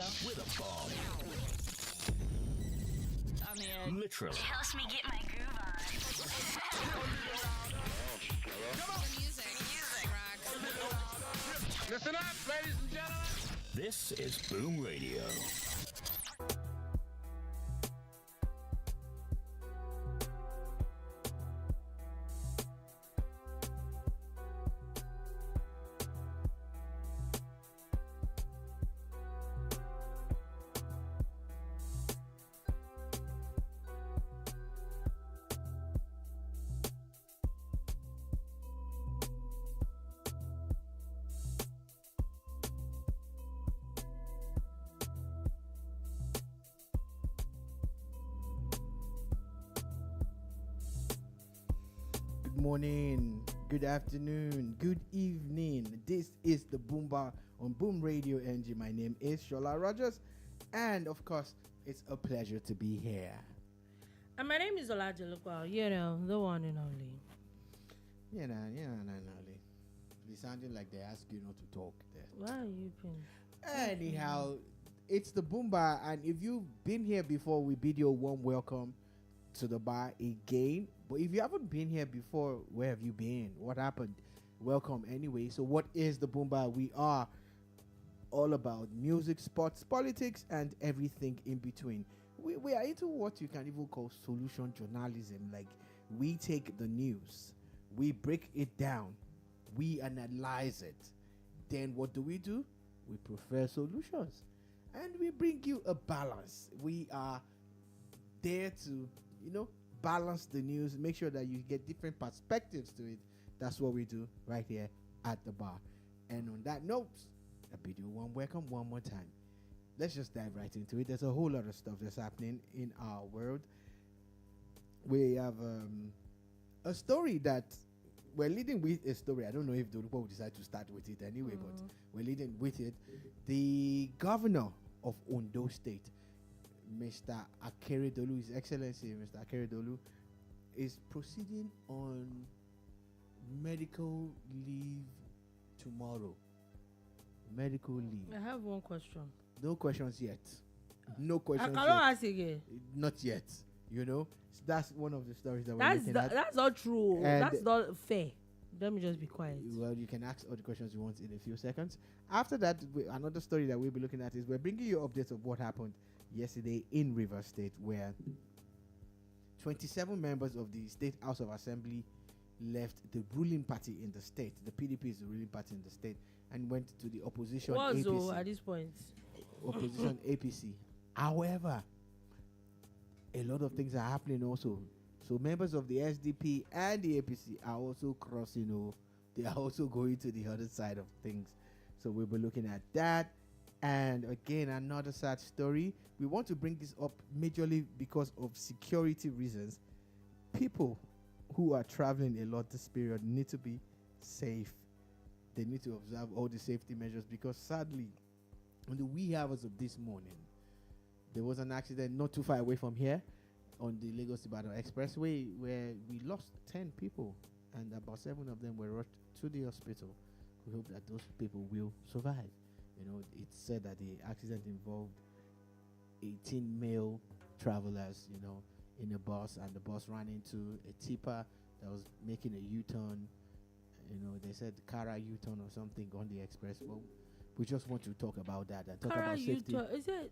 myself. With a bomb. On the edge. Literally. It helps me get my groove on. Music. Listen up, ladies and gentlemen. This is Boom Radio. Good morning, good afternoon, good evening. This is the Boombar on Boom Radio NG. My name is Shola Rogers, and of course, it's a pleasure to be here. And my name is Olajuwon, the one and only. No. Be sounding like they ask you not to talk there. Why are you being? Anyhow, it's the Boombar, and if you've been here before, we bid you a warm welcome to the bar again. But if you haven't been here before, where have you been? What happened? Welcome anyway. So what is the Boombar? We are all about music, sports, politics, and everything in between. We are into what you can even call solution journalism. Like, we take the news, we break it down, we analyze it. Then what do? We prefer solutions, and we bring you a balance. We are there to balance the news, make sure that you get different perspectives to it. That's what we do right here at the bar. And on that note, I bid you one welcome one more time. Let's just dive right into it. There's a whole lot of stuff that's happening in our world. We have a story that we're leading with. A story, I don't know if the people will decide to start with it anyway, but we're leading with it. The governor of Ondo State, Mr. Akeredolu, His Excellency Mr. Akeredolu, is proceeding on medical leave tomorrow. Medical leave. I have one question. No questions yet. No questions I yet. don't ask again. Not yet. So that's one of the stories that we're looking at. That's not true. And that's not fair. Let me just be quiet. Well, you can ask all the questions you want in a few seconds. After that, another story that we'll be looking at is we're bringing you updates of what happened yesterday in Rivers State, where 27 members of the State House of Assembly left the ruling party in the state. The PDP is the ruling party in the state, and went to the opposition APC. At this point? Opposition APC. However, a lot of things are happening also. So members of the SDP and the APC are also crossing. They are also going to the other side of things. So we'll be looking at that. And again, another sad story. We want to bring this up majorly because of security reasons. People who are traveling a lot this period need to be safe. They need to observe all the safety measures, because sadly, in the wee hours of this morning, there was an accident not too far away from here on the Lagos-Ibadan Expressway where we lost 10 people, and about 7 of them were rushed to the hospital. We hope that those people will survive. It's said that the accident involved 18 male travelers, in a bus, and the bus ran into a tipper that was making a U-turn. They said Kara U-turn or something on the express. Well, we just want to talk about that and talk about safety. Is it?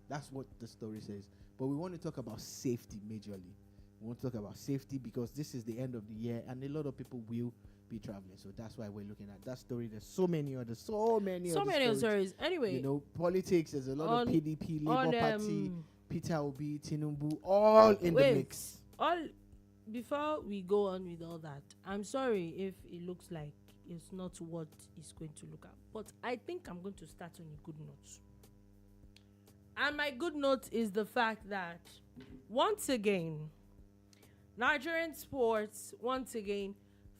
That's what the story says. But we want to talk about safety majorly. We want to talk about safety because this is the end of the year and a lot of people will be traveling. So that's why we're looking at that story. There's so many other stories. Anyway, politics. There's a lot of PDP, Labour Party, Peter Obi, Tinubu, all in the mix. Before we go on with all that, I'm sorry if it looks like it's not what it's going to look at, but I think I'm going to start on a good note. And my good note is the fact that once again, Nigerian sports,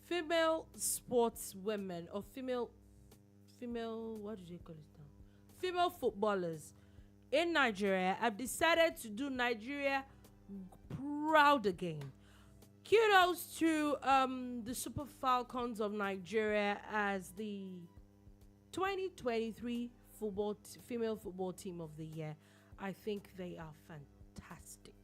female sportswomen or female, what do they call it now? Female footballers in Nigeria have decided to do Nigeria proud again. Kudos to the Super Falcons of Nigeria as the 2023 female football team of the year. I think they are fantastic.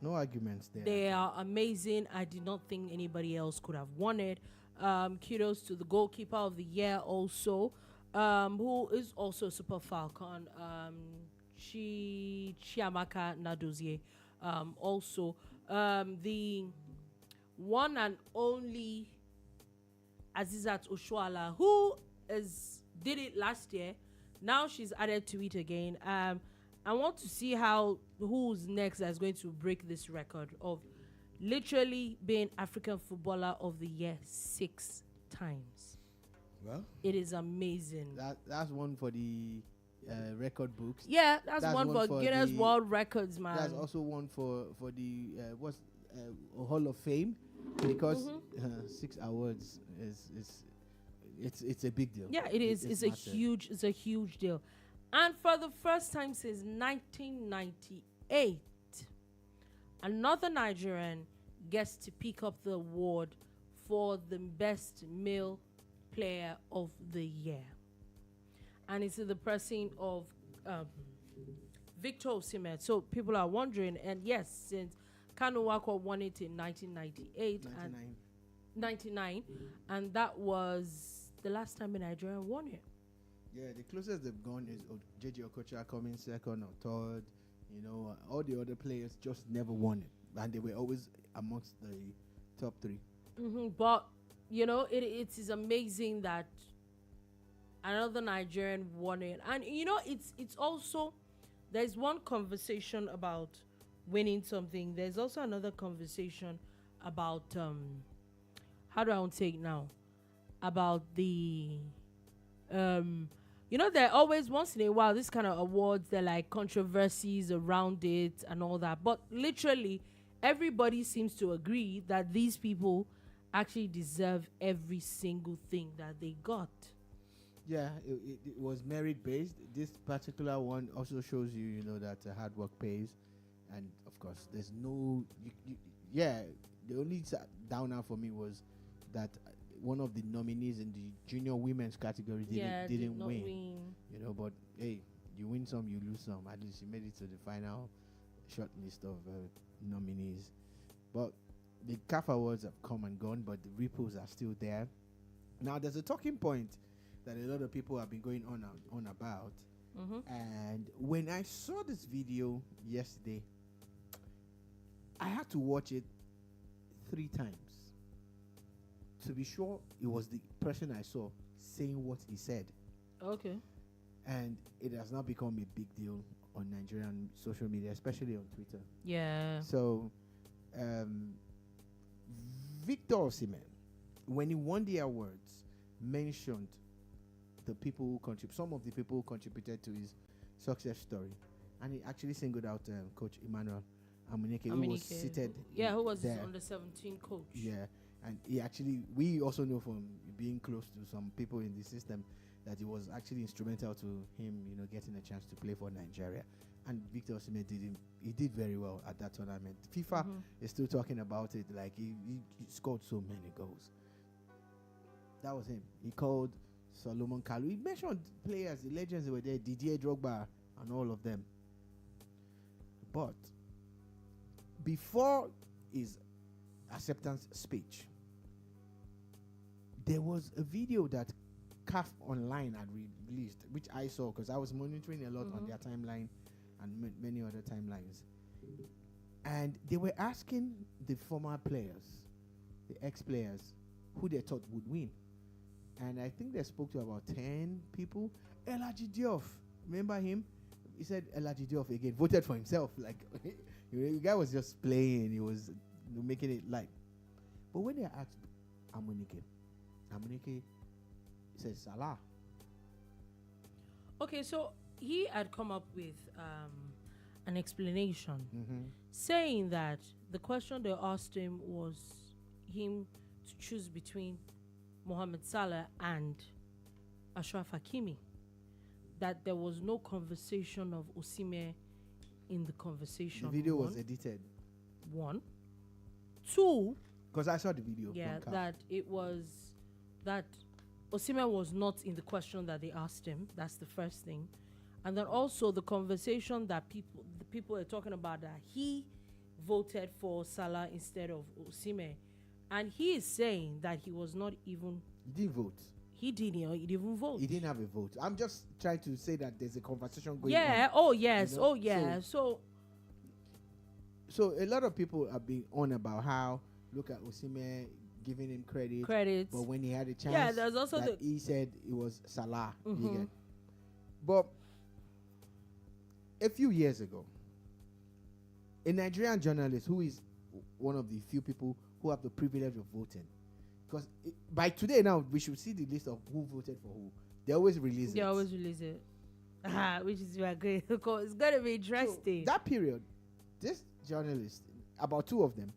No arguments there. They are amazing. I did not think anybody else could have won it. Kudos to the goalkeeper of the year also, who is also a Super Falcon, Chiamaka Nadozie. Also, the one and only Azizat Oshuala, who did it last year. Now she's added to it again. I want to see who's next that's going to break this record of literally being African Footballer of the Year 6 times. Well, it is amazing. That's one for the record books. Yeah, that's one for Guinness World Records, man. That's also one for the Hall of Fame, because 6 awards it's a big deal. Yeah, it is. It's a huge deal. And for the first time since 1998, another Nigerian gets to pick up the award for the best male player of the year. And it's in the person of Victor Osimhen. So people are wondering, and yes, since Kanu Wako won it in 1998 and 99, and that was the last time a Nigerian won it. Yeah, the closest they've gone is JJ Okocha coming second or third. All the other players just never won it, and they were always amongst the top 3. But it is amazing that another Nigerian won it, and it's also, there's one conversation about winning something. There's also another conversation about how do I want to say it now? About the there are always, once in a while, this kind of awards, they're like controversies around it and all that. But literally, everybody seems to agree that these people actually deserve every single thing that they got. Yeah, it was merit-based. This particular one also shows you, that hard work pays. And, of course, there's no... the only downer for me was that one of the nominees in the junior women's category didn't win. But hey, you win some, you lose some. At least you made it to the final short list of nominees. But the CAF awards have come and gone, but the ripples are still there. Now, there's a talking point that a lot of people have been going on about. And when I saw this video yesterday, I had to watch it 3 times to be sure it was the person I saw saying what he said. Okay. And it has now become a big deal on Nigerian social media, especially on Twitter. Yeah. So, Victor Osimhen, when he won the awards, mentioned the people who some of the people who contributed to his success story, and he actually singled out Coach Emmanuel Amuneke, who was seated. Yeah, who was there. under 17 coach. Yeah, and we also know from being close to some people in the system that he was actually instrumental to him, getting a chance to play for Nigeria. And Victor Osimhen did very well at that tournament. FIFA is still talking about it, like he scored so many goals. That was him. He called Solomon Kalou. He mentioned players, the legends that were there, Didier Drogba and all of them. But before his acceptance speech, there was a video that CAF Online had released, which I saw because I was monitoring a lot on their timeline and many other timelines. And they were asking the former players, the ex-players, who they thought would win. And I think they spoke to about 10 people. Elaji Diop, remember him? He said Elaji Diop again, voted for himself. Like, the guy was just playing. He was making it light. But when they asked Amuneke said Salah. Okay, so he had come up with an explanation saying that the question they asked him was him to choose between Mohamed Salah and Ashraf Hakimi. That there was no conversation of Osimhen in the conversation. The video was edited. 1. 2. Because I saw the video. Yeah, that it was that Osimhen was not in the question that they asked him. That's the first thing. And then also the conversation that the people are talking about, that he voted for Salah instead of Osimhen. And he is saying that he was not even... He didn't vote. He didn't even vote. He didn't have a vote. I'm just trying to say that there's a conversation going on. Oh, yes. You know? Oh, yeah. So a lot of people are being on about how, look at Osimhen, giving him credit. But when he had a chance, there's also he said it was Salah. Mm-hmm. But a few years ago, a Nigerian journalist who is one of the few people who have the privilege of voting, because by today now we should see the list of who voted for who. They always release it. Which is great, because it's gonna be interesting. So that period, this journalist, about 2 of them,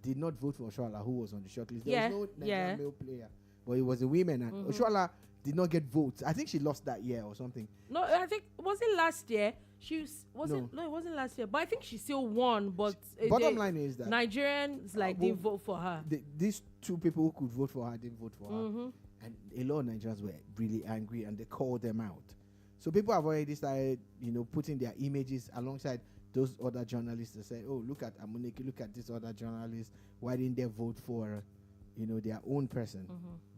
did not vote for Oshoala, who was on the shortlist. There was no Nigerian male player, but it was a women, and Oshoala did not get votes. I think she lost that year or something. No, I think was it last year? It wasn't last year. But I think she still won. But bottom line is that Nigerians didn't vote for her. These 2 people who could vote for her didn't vote for her, and a lot of Nigerians were really angry, and they called them out. So people have already started, putting their images alongside those other journalists to say, "Oh, look at Amuneke, look at this other journalist. Why didn't they vote for, their own person?"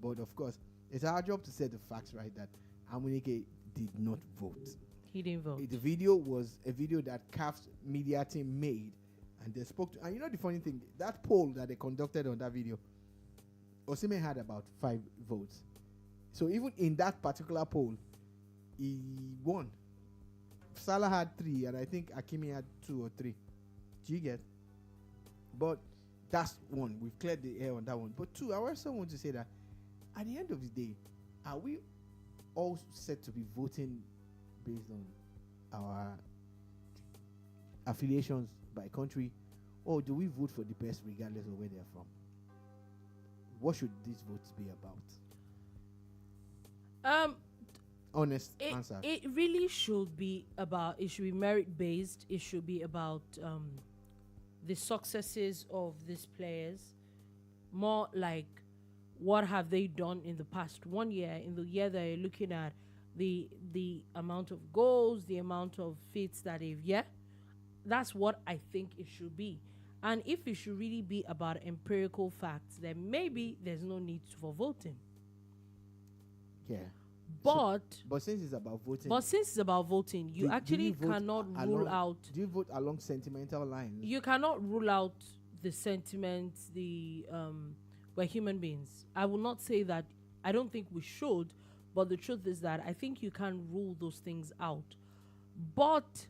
But of course, it's our job to set the facts right that Amuneke did not vote. He didn't vote. The video was a video that CAF's media team made, and they spoke to. And the funny thing, that poll that they conducted on that video, Osimhen had about 5 votes. So even in that particular poll, he won. Salah had 3, and I think Hakimi had 2 or 3. Do you get? But that's one. We've cleared the air on that one. But 2, I also want to say that at the end of the day, are we all set to be voting based on our affiliations by country, or do we vote for the best regardless of where they're from? What should these votes be about? Honest answer. It really should be about, it should be merit based. It should be about the successes of these players, more like what have they done in the past 1 year, in the year that you're looking at, the amount of goals, the amount of feats that that's what I think it should be. And if it should really be about empirical facts, then maybe there's no need for voting. Yeah. But since it's about voting, you actually cannot rule out. Do you vote along sentimental lines? You cannot rule out the sentiments. We're human beings. I will not say that. I don't think we should. But the truth is that I think you can rule those things out. But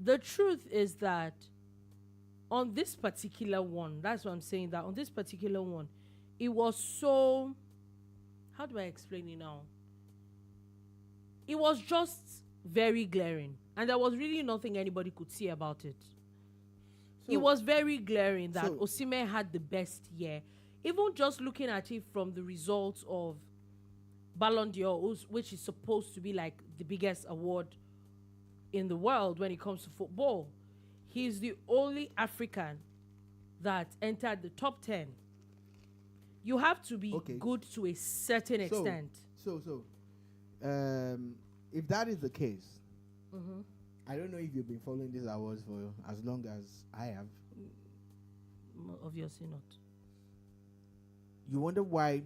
the truth is that on this particular one, that's what I'm saying, that on this particular one, it was so... How do I explain it now? It was just very glaring. And there was really nothing anybody could see about it. It was very glaring that Osimhen had the best year. Even just looking at it from the results of Ballon d'Or, which is supposed to be like the biggest award in the world when it comes to football. He's the only African that entered the top 10. You have to be good to a certain extent. If that is the case, I don't know if you've been following these awards for as long as I have. Obviously not. You wonder why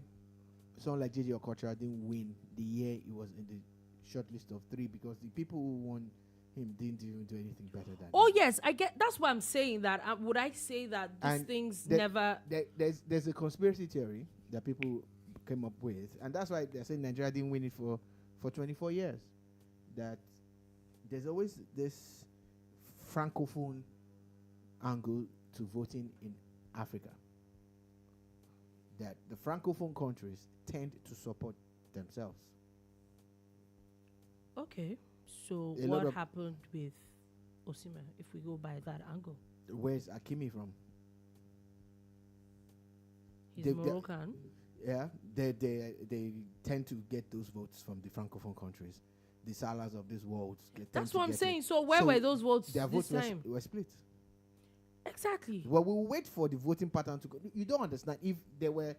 someone like JJ Okocha didn't win the year he was in the short list of 3, because the people who won him didn't even do anything better than him. Yes, I get. That's why I'm saying that. Would I say that these things never... There's a conspiracy theory that people came up with, and that's why they're saying Nigeria didn't win it for 24 years. That there's always this francophone angle to voting in Africa. That the francophone countries tend to support themselves. Okay, so what happened with Osimhen, if we go by that angle? Where's Hakimi from? He's Moroccan. They tend to get those votes from the francophone countries. The Salahs of this world. That's what I'm saying. So where were those votes their this votes time? were split. Exactly. Well, we'll wait for the voting pattern to go. You don't understand. If there were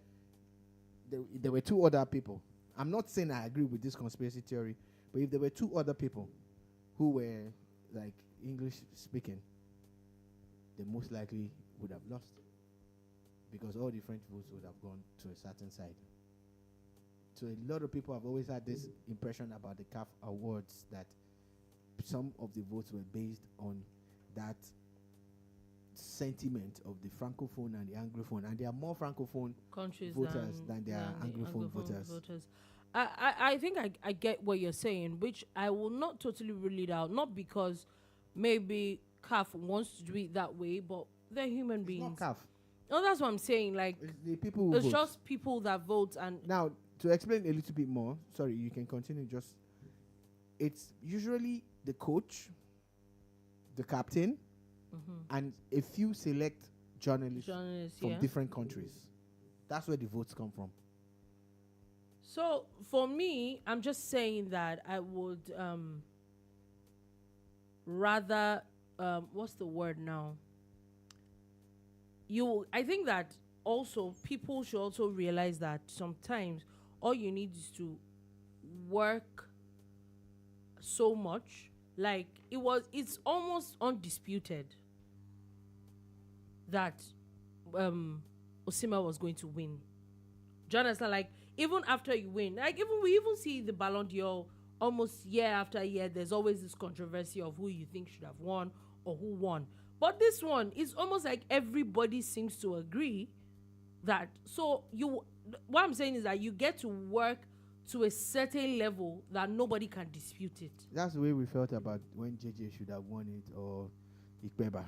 2 other people I'm not saying I agree with this conspiracy theory, but if there were two other people who were like English speaking, they most likely would have lost, because all the French votes would have gone to a certain side. So a lot of people have always had this impression about the CAF awards that some of the votes were based on that sentiment of the francophone and the anglophone, and there are more francophone countries voters than there are anglophone voters. I think I get what you're saying, which I will not totally rule it out, not because maybe CAF wants to do it that way, but they're human beings. Not CAF. No, that's what I'm saying. Like, It's the people who it's vote. just people that vote. And Now, to explain a little bit more, sorry, you can continue. Just, it's usually the coach, the captain, and a few select journalists from different countries. That's where the votes come from. So for me, I'm just saying that I would rather what's the word now? I think that also people should also realize that sometimes all you need is to work so much. Like it's almost undisputed that Osimhen was going to win. Do you understand? Like, even after you win, like we even see the Ballon d'Or almost year after year, there's always this controversy of who you think should have won or who won. But this one is almost like everybody seems to agree that. So what I'm saying is that you get to work to a certain level that nobody can dispute it. That's the way we felt about when JJ should have won it, or Ikpeba.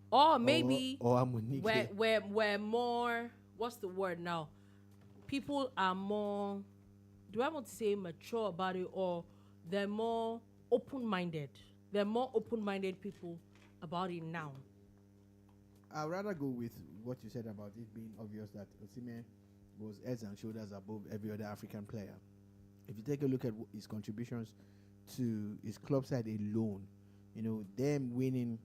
Or maybe or Amunike. we're more, what's the word now? People are more, do I want to say mature about it, or they're more open-minded? They're more open-minded people about it now. I'd rather go with what you said about it being obvious that Osimhen was heads and shoulders above every other African player. If you take a look at his contributions to his club side alone, them winning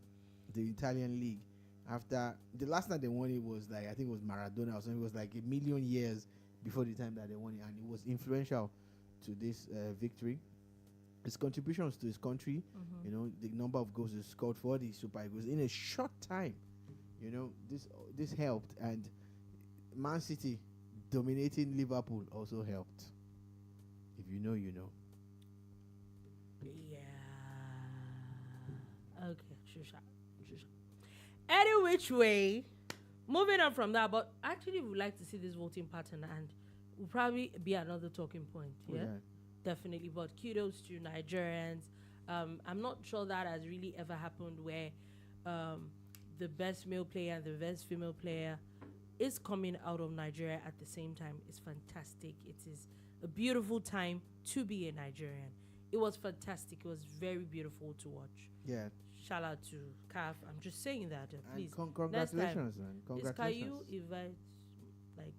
the Italian league after the last time they won it was like, I think it was Maradona or something. It was like a million years before the time that they won it, and it was influential to this victory. His contributions to his country, the number of goals he scored for the Super Eagles in a short time, this helped, and Man City dominating Liverpool also helped. If you know, you know. Yeah. Okay, shusha. Any which way, moving on from that, but actually we would like to see this voting pattern, and will probably be another talking point. Yeah, definitely. But kudos to Nigerians. I'm not sure that has really ever happened where the best male player and the best female player is coming out of Nigeria at the same time. It's fantastic. It is a beautiful time to be a Nigerian. It was fantastic. It was very beautiful to watch. Yeah. Shout out to CAF. I'm just saying that. Please. Congratulations, man. Congratulations. Can you invite, like,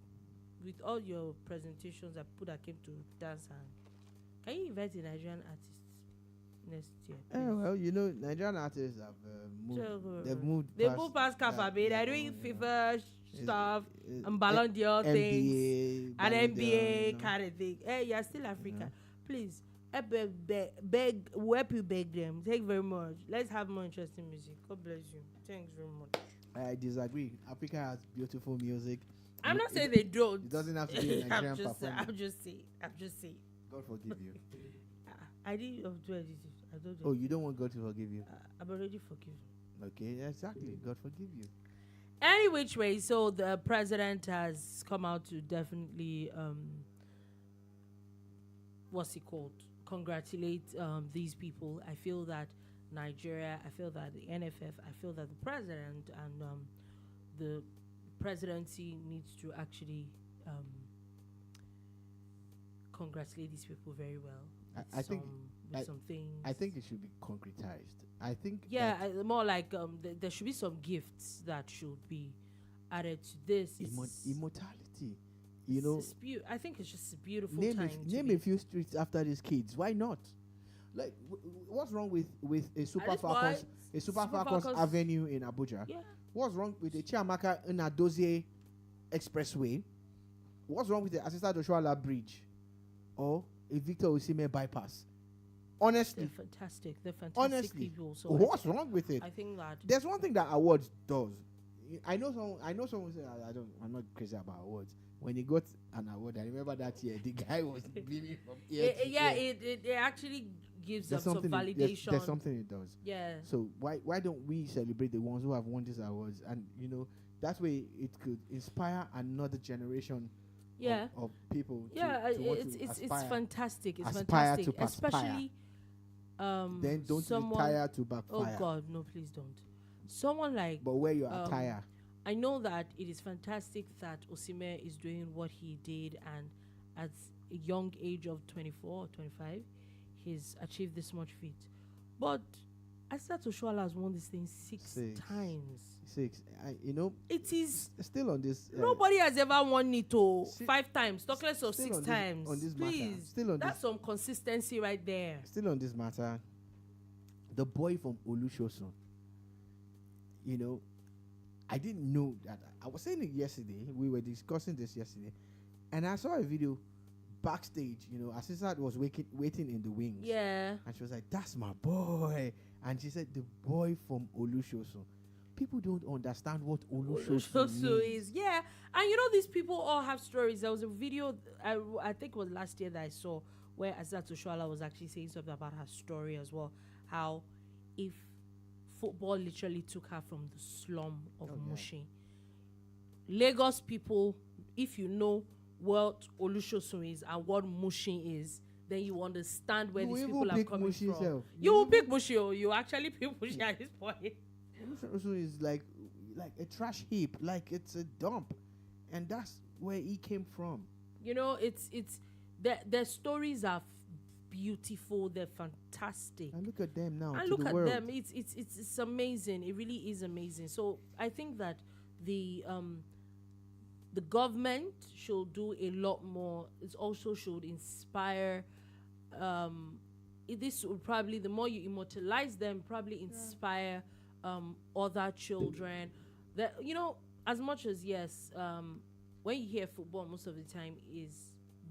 with all your presentations that people that came to dance, and can you invite a Nigerian artist next year? Well, Nigerian artists have moved. They've moved past CAF a bit. They're doing FIFA stuff and Ballon d'Or things and NBA kind of thing. Hey, you're still Africa. Please. Beg, we help you beg them. Thank you very much. Let's have more interesting music. God bless you. Thanks very much. I disagree. Africa has beautiful music. I'm not saying they don't. It doesn't have to be a Nigerian performance. I'm just saying. God forgive you. I didn't do anything. I don't. Oh, you don't want God to forgive you? I'm already forgiven. Okay, exactly. God forgive you. Any which way, so the president has come out to definitely what's it called? Congratulate these people. I feel that Nigeria, I feel that the NFF, I feel that the president and the presidency needs to actually congratulate these people very well. I think some things. I think it should be concretized. I think more like there should be some gifts that should be added to this. Immortality. I think it's just a beautiful name time. Name a few streets after these kids. Why not? Like, what's wrong with a Super Falcons Avenue in Abuja? Yeah. What's wrong with the Chiamaka Nnadozie Expressway? What's wrong with the Assistant Joshua Bridge or a Victor Osimhen bypass. Honestly, They're fantastic. They're fantastic honestly, people. So what's wrong with it? I think that There's one thing that awards does. I know someone say I'm not crazy about awards. When he got an award, I remember that year the guy was beaming from ear to ear. it actually gives them There's some something validation. there's something it does. Yeah. So why don't we celebrate the ones who have won these awards? And that way it could inspire another generation Yeah. of people. Yeah, to want it's to it's aspire. fantastic. It's Aspire fantastic, to perspire. especially Then don't someone. retire to backfire. Oh God, no, please don't. Someone like But where your um, attire. I know that it is fantastic that Osimhen is doing what he did, and at a young age of 24 or 25, he's achieved this much feat. But Asat Oshoala has won this thing six times. 6. It is Still on this. nobody has ever won it to Si- 5 times, talk less of still 6 on this- times. on this matter. Please, Still on that's some consistency right there. Still on this matter, the boy from Olushosun, I didn't know that. I was saying it yesterday. We were discussing this yesterday, and I saw a video backstage. Assistant was waiting in the wings. Yeah. And she was like, "That's my boy," and she said, "The boy from Olushosun." People don't understand what Olushosun So means. is yeah, and these people all have stories. There was a video I think it was last year that I saw where Asat Oshoala was actually saying something about her story as well. How if football literally took her from the slum of Mushin. Lagos people, if you know what Olushosun is and what Mushin is, then you understand where You these even people are pick coming Mushin from. self. You will pick Mushin. Oh, you actually pick Mushin at this point. Olushosun is like a trash heap, like it's a dump, and that's where he came from. It's their stories are beautiful. They're fantastic. And look at them now. And to look the at world. them. It's amazing. It really is amazing. So I think that the government should do a lot more. It also should inspire. This would probably, the more you immortalize them, probably inspire other children. That as much as yes, when you hear football, most of the time is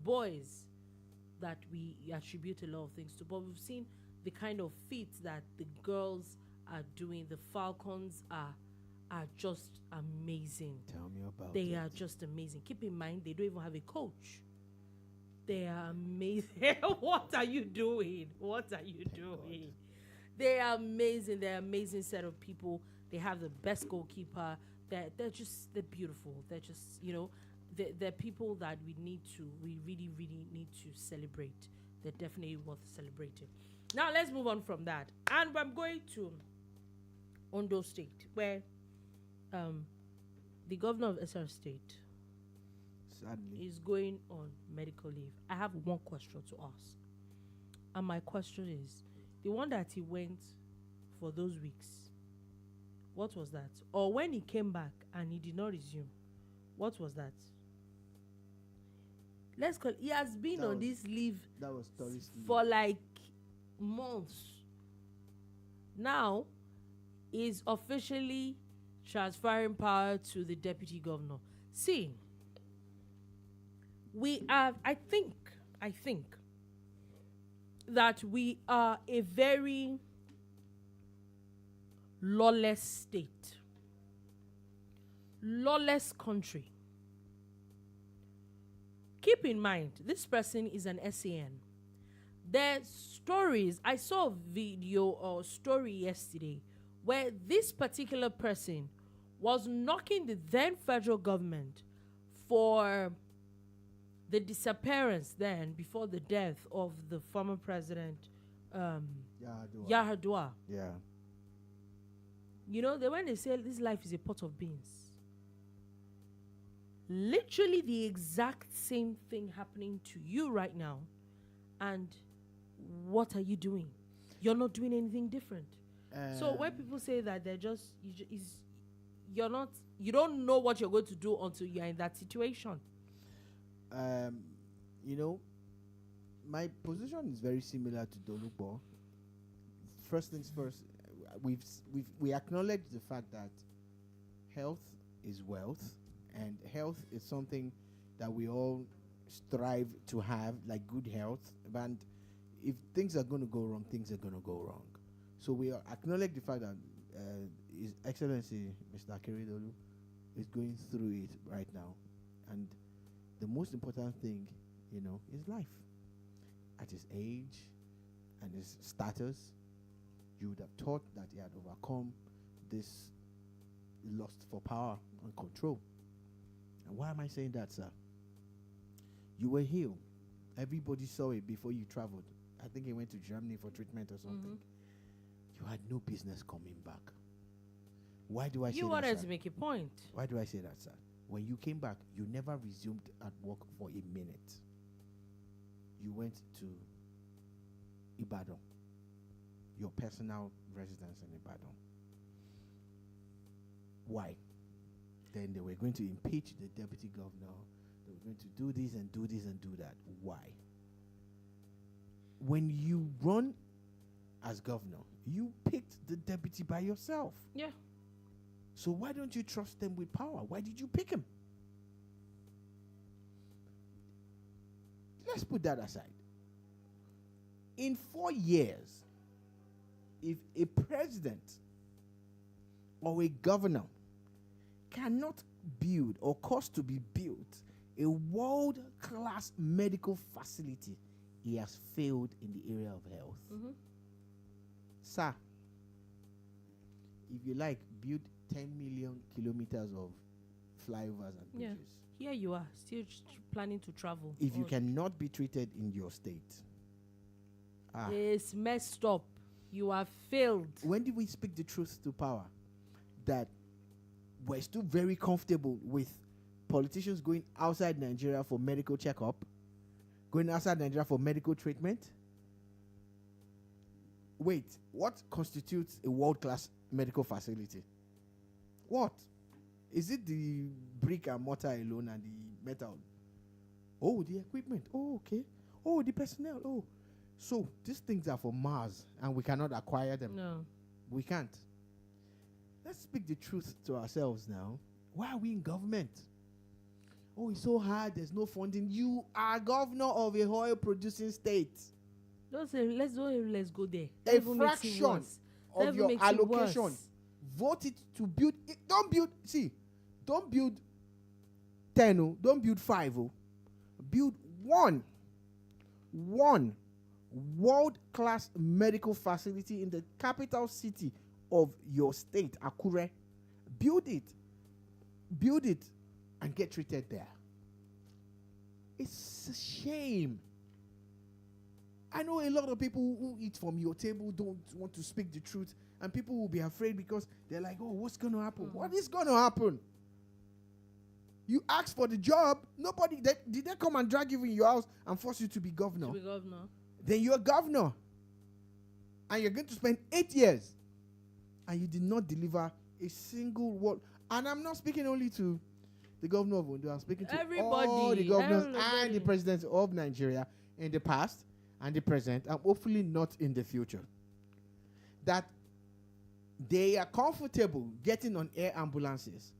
boys that we attribute a lot of things to. But we've seen the kind of feats that the girls are doing. The Falcons are just amazing. Tell me about They it. are just amazing. Keep in mind, they don't even have a coach. They are amazing. What are you doing? What are you doing? They are amazing. They're an amazing set of people. They have the best goalkeeper. They're beautiful. They're just, they're people that we really, really need to celebrate. They're definitely worth celebrating. Now, let's move on from that. And I'm going to Ondo State, where the governor of SR State Sadly. is going on medical leave. I have one question to ask. And my question is, the one that he went for those weeks, what was that? Or when he came back and he did not resume, what was that? He has been on this leave That was tourist leave. for like months. Now, is officially transferring power to the deputy governor. See, I think that we are a very lawless state, lawless country. Keep in mind, this person is an SAN. There's stories, I saw a video or story yesterday where this particular person was knocking the then federal government for the disappearance then, before the death of the former president, Yar'Adua. Yeah. When they say this life is a pot of beans, literally the exact same thing happening to you right now. And what are you doing? You're not doing anything different. So when people say that they're just, you don't know what you're going to do until you're in that situation. My position is very similar to Dolupo. First things first, we acknowledge the fact that health is wealth, and health is something that we all strive to have, like good health. And if things are going to go wrong, things are going to go wrong. So we acknowledge the fact that His Excellency Mr. Akeredolu is going through it right now, and the most important thing, is life. At his age and his status, you would have thought that he had overcome this lust for power and control. And why am I saying that, sir? You were healed. Everybody saw it before you traveled. I think he went to Germany for treatment or something. You had no business coming back. Why do I say that, You wanted sir? to make a point. Why do I say that, sir? When you came back, you never resumed at work for a minute. You went to Ibadan, your personal residence in Ibadan. Why? Then they were going to impeach the deputy governor. They were going to do this and do this and do that. Why? When you run as governor, you picked the deputy by yourself. Yeah. So why don't you trust them with power? Why did you pick him? Let's put that aside. In 4 years, if a president or a governor cannot build or cause to be built a world-class medical facility, he has failed in the area of health. Sir, if you like, build 10 million kilometers of flyovers and bridges. Here you are, still planning to travel. If you cannot be treated in your state, it's messed up. You have failed. when did we speak the truth to power? That we're still very comfortable with politicians going outside Nigeria for medical checkup, going outside Nigeria for medical treatment. Wait, what constitutes a world-class medical facility? What? Is it the brick and mortar alone and the metal? Oh, the equipment. Oh, okay. Oh, the personnel. Oh. So these things are for Mars and we cannot acquire them. No. We can't. Let's speak the truth to ourselves now. Why are we in government? Oh, it's so hard. There's no funding. You are governor of a oil producing state. Don't say, let's go there. A That even makes it fraction worse. That of even your makes it allocation. worse. Vote it to build. Don't build. See, don't build 10. Oh, don't build 5. Oh. Build one world-class medical facility in the capital city of your state, Akure. Build it, and get treated there. It's a shame. I know a lot of people who eat from your table don't want to speak the truth, and people will be afraid because they're like, oh, what's going to happen? What is going to happen? You asked for the job. Did they come and drag you in your house and force you to be governor? Then you're governor. And you're going to spend 8 years. And you did not deliver a single word. And I'm not speaking only to the governor of Ondo. I'm speaking to all the governors and the presidents of Nigeria in the past and the present, and hopefully not in the future. That they are comfortable getting on air ambulances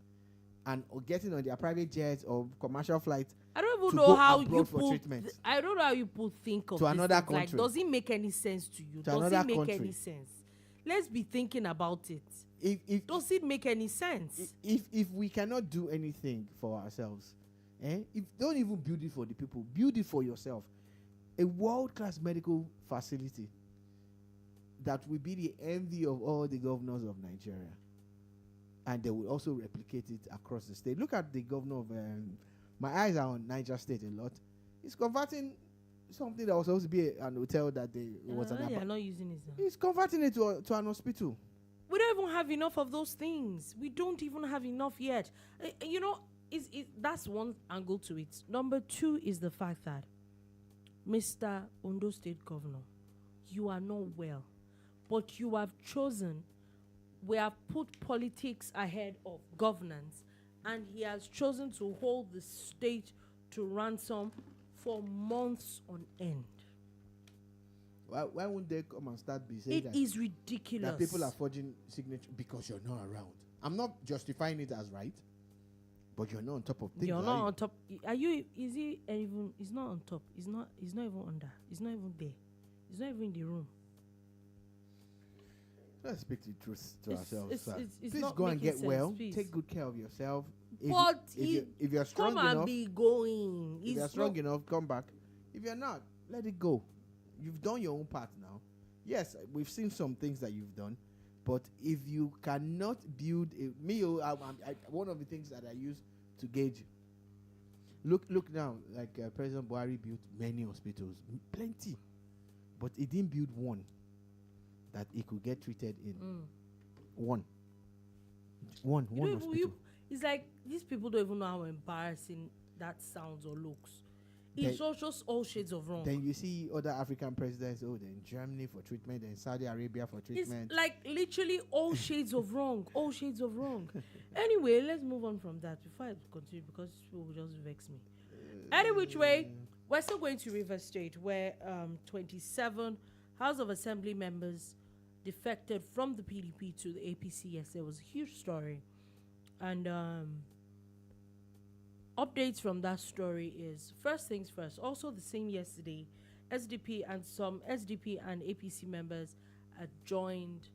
and or getting on their private jets or commercial flights. I don't even to know go how abroad you for put. treatment. I don't know how you put think of To this another thing. Like, country. does it make any sense to you? To Does another it make country. any sense? Let's be thinking about it. If Does it make any sense? if we cannot do anything for ourselves, don't even build it for the people. Build it for yourself. A world-class medical facility that will be the envy of all the governors of Nigeria, and they will also replicate it across the state. Look at the governor of. My eyes are on Niger State a lot. He's converting something that was supposed to be an hotel that was an. They are not using it. He's converting it to an hospital. We don't even have enough of those things. We don't even have enough yet. That's one angle to it. Number 2 is the fact that, Mr. Ondo State Governor, you are not well, but you have chosen, we have put politics ahead of governance, and he has chosen to hold the state to ransom for months on end. Why won't they come and start be saying It is ridiculous. that people are forging signature because you're not around? I'm not justifying it as right, But you're not on top of things. You're not on top. Are you? Is he even? He's not on top. He's not. He's not even under. He's not even there. He's not even in the room. Let's speak the truth to ourselves, sir. It's Please not go and making get sense, well. please. Take good care of yourself. But If you're strong come and enough, be going. if you're strong enough, come back. If you're not, let it go. You've done your own part now. Yes, we've seen some things that you've done, but if you cannot build one of the things that I use to gauge. Look now, like President Buhari built many hospitals, plenty, but he didn't build one that he could get treated in. One hospital. It's like these people don't even know how embarrassing that sounds or looks. It's just all shades of wrong. Then you see other African presidents, then Germany for treatment, then Saudi Arabia for treatment. It's like literally all shades of wrong. All shades of wrong. Anyway, let's move on from that before I continue because people will just vex me. Any which way, we're still going to River State where 27 House of Assembly members defected from the PDP to the APC. Yes, there was a huge story. And updates from that story is, first things first, also the same yesterday, SDP and some SDP and APC members had joined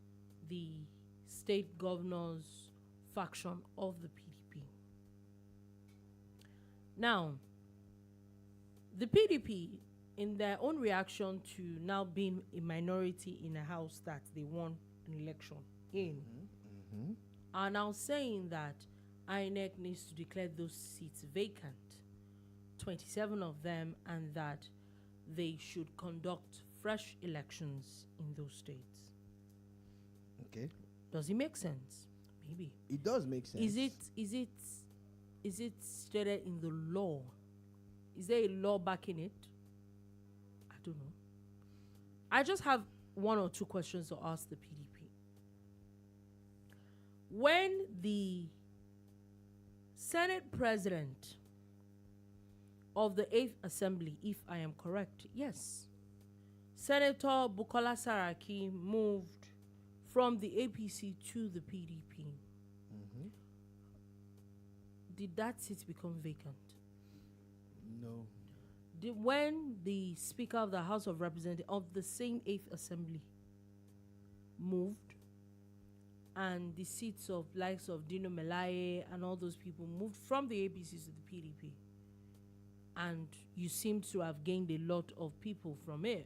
the state governor's faction of the PDP. Now, the PDP, in their own reaction to now being a minority in a house that they won an election in, are now saying that INEC needs to declare those seats vacant, 27 of them, and that they should conduct fresh elections in those states. Okay. Does it make sense? Maybe. It does make sense. Is it stated in the law? Is there a law backing it? I don't know. I just have one or two questions to ask the PDP. When the Senate President of the 8th Assembly, if I am correct, yes, Senator Bukola Saraki moved from the APC to the PDP. Did that seat become vacant? No. When the Speaker of the House of Representatives of the same 8th Assembly moved, and the seats of likes of Dino Melaye and all those people moved from the APC to the PDP, and you seem to have gained a lot of people from it,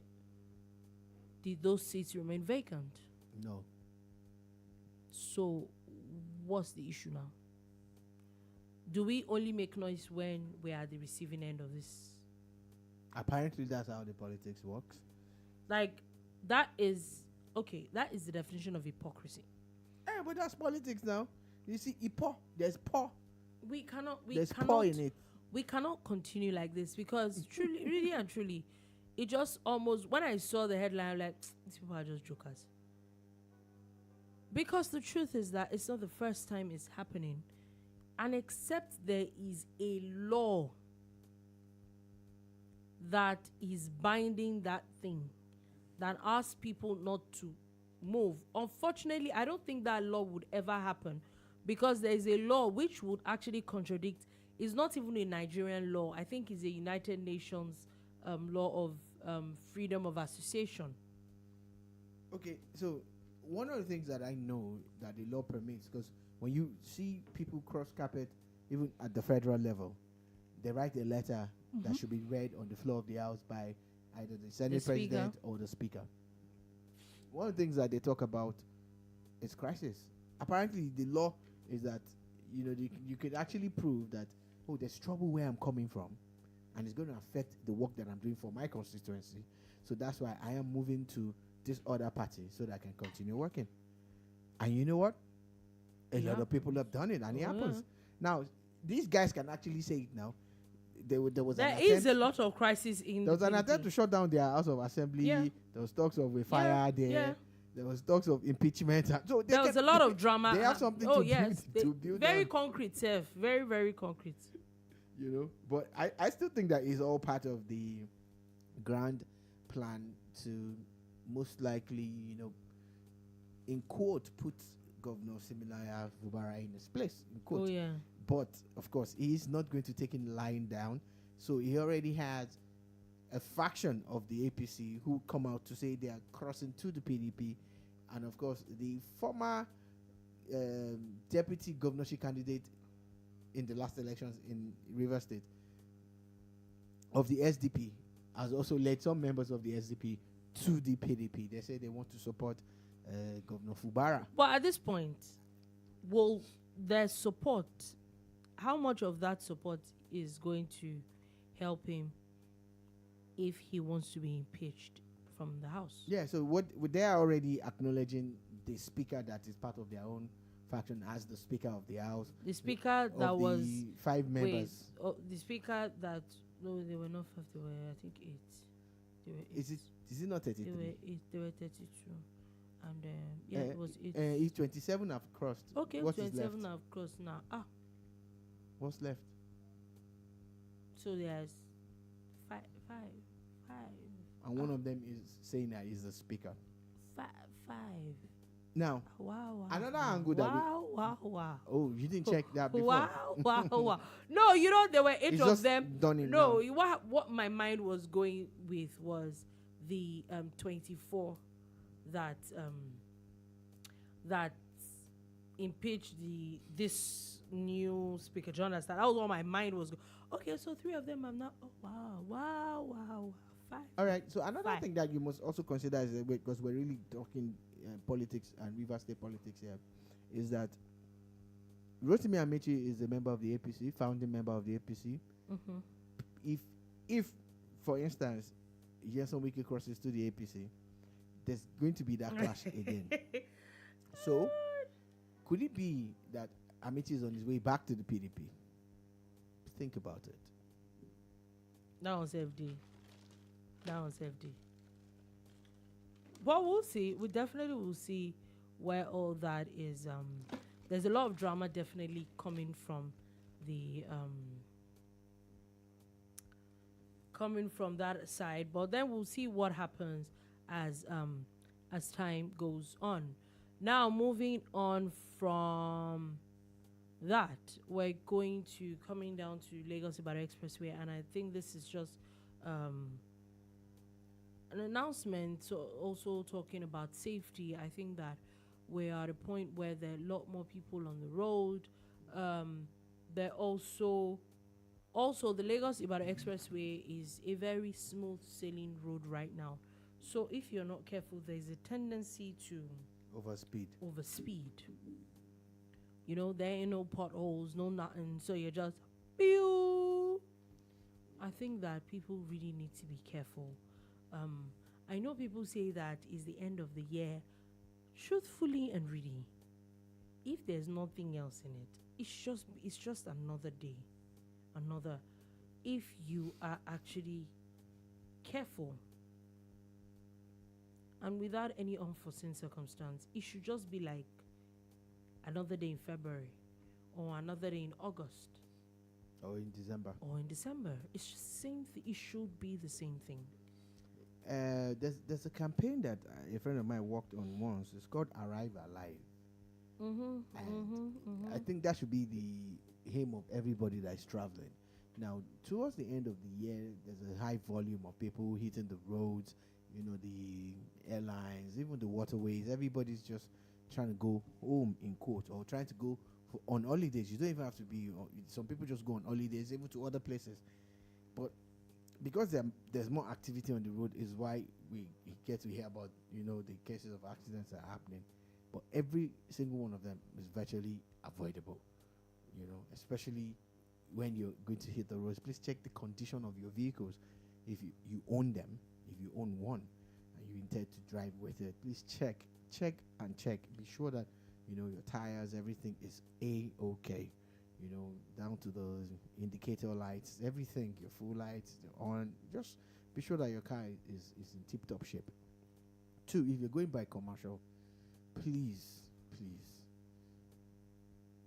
did those seats remain vacant? No. So what's the issue now? Do we only make noise when we are at the receiving end of this? Apparently that's how the politics works. Like, that is the definition of hypocrisy. Yeah, but that's politics now. You see, there's poor. There's poor in it. We cannot continue like this because truly, really and truly, it just almost, when I saw the headline, I'm like, these people are just jokers. Because the truth is that it's not the first time it's happening. And except there is a law that is binding that thing, that asks people not to move. Unfortunately, I don't think that law would ever happen because there is a law which would actually contradict. It's not even a Nigerian law. I think it's a United Nations law of freedom of association. Okay, so one of the things that I know that the law permits, because when you see people cross carpet, even at the federal level, they write a letter that should be read on the floor of the House by either the Senate President or the Speaker. One of the things that they talk about is crisis. Apparently, the law is that you can actually prove that there's trouble where I'm coming from, and it's going to affect the work that I'm doing for my constituency. So that's why I am moving to this other party so that I can continue working. And you know what? A lot of people have done it, and it happens. Now, these guys can actually say it now. There is a lot of crisis in. There was an attempt to shut down their House of Assembly. Yeah. There was talks of a fire there. Yeah. There was talks of impeachment. So there was a lot of drama. They have something to build. Very concrete, Seth. Very, very concrete. But I still think that is all part of the grand plan to most likely, in quote, put Governor Fubara in his place, in quote. But of course, he is not going to take him lying down. So he already has a faction of the APC who come out to say they are crossing to the PDP, and of course, the former deputy governorship candidate in the last elections in Rivers State of the SDP has also led some members of the SDP to the PDP. They say they want to support Governor Fubara. But at this point, will their support, how much of that support is going to help him if he wants to be impeached from the House? Yeah, so what they are already acknowledging the speaker that is part of their own faction as the Speaker of the House. The speaker of that the was 5 members. the speaker that no, they were not 5. They were, I think, 8. They were 8. Is it not 33? They were 8. They were 32, and yeah, it was 8. If 27 have crossed, Okay, what 27 is left? have crossed now. What's left? So there's 5. And one of them is saying that he's the Speaker. 5. Now, Wow. another angle that Wow. oh, you didn't check that before. Wow. No, you know, there were 8 It's of just them. done No, what my mind was going with was the 24 that that impeached this new speaker. Do you understand? That was what my mind was going. Okay, so 3 of them are now. Oh, wow. 5. All right. So another 5. thing that you must also consider is because we're really talking politics and Rivers State politics here, is that Rotimi Amechi is a member of the APC, founding member of the APC. Mm-hmm. If, for instance, Nyesom Wike crosses to the APC, there's going to be that clash again. So, could it be that Amechi is on his way back to the PDP? Think about it. That was FD. But we'll see. We definitely will see where all that is. There's a lot of drama definitely coming from the that side. But then we'll see what happens as time goes on. Now moving on from that, we're coming down to Lagos-Ibadan Expressway, and I think this is just an announcement, so also talking about safety. I think that we are at a point where there are a lot more people on the road. There also the Lagos-Ibadan Expressway is a very smooth sailing road right now. So if you're not careful, there's a tendency to overspeed. You know, there ain't no potholes, no nothing. So you're just pew. I think that people really need to be careful. I know people say that is the end of the year. Truthfully and really, if there's nothing else in it, it's just another day. If you are actually careful and without any unforeseen circumstance, it should just be like another day in February or another day in August or in December. It's just the same thing. It should be the same thing. There's a campaign that a friend of mine worked on once. It's called Arrive Alive. I think that should be the aim of everybody that is traveling. Now, towards the end of the year, there's a high volume of people hitting the roads, you know, the airlines, even the waterways. Everybody's just trying to go home, in quotes, or trying to go on holidays. You don't even have to be, some people just go on holidays, even to other places. But because there's more activity on the road is why we get to hear about, you know, the cases of accidents that are happening. But every single one of them is virtually avoidable, you know, especially when you're going to hit the roads. Please check the condition of your vehicles. If you own them, if you own one and you intend to drive with it, please check. Be sure that, you know, your tires, everything is A-okay. You know, down to the indicator lights, everything, your full lights, the on. Just be sure that your car is in tip-top shape. 2, if you're going by commercial, please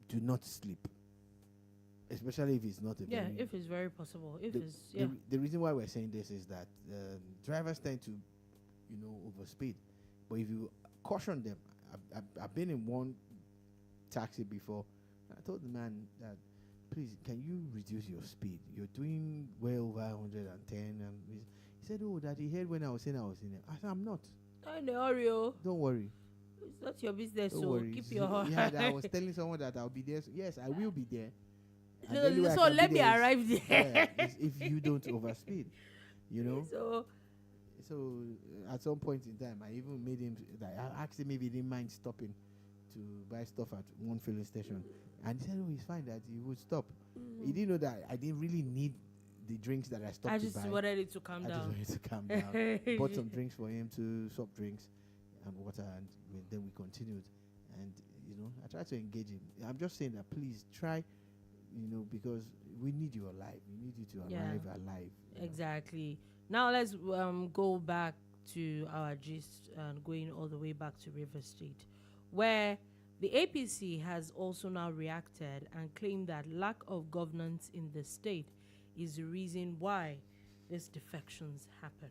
do not sleep. Especially if it's not a if it's very possible. The reason why we're saying this is that drivers tend to, you know, overspeed. But if you caution them, I've been in one taxi before. I told the man that please, can you reduce your speed? You're doing well over 110. And he said, oh, that he heard when I was saying I was in it. I said, I'm not. Not in a hurry, oh. Don't worry. It's not your business, Don't so worry. keep your heart. Yeah, I was telling someone that I'll be there. So yes, I will be there. And the So, only way I so can let be me there arrive there. is if you don't overspeed, you know. So At some point in time, I even made him. Like, I asked him if he didn't mind stopping to buy stuff at one filling station, and he said, "Oh, he's fine that he would stop." He didn't know that I didn't really need the drinks that I stopped I to just buy. wanted it to calm I down. just wanted to calm down. Bought some drinks for him, two soft drinks and water, and then we continued. And you know, I tried to engage him. I'm just saying that please try, you know, because we need you alive. We need you to arrive alive. Exactly. Now let's go back to our gist and going all the way back to River State, where the APC has also now reacted and claimed that lack of governance in the state is the reason why these defections happen.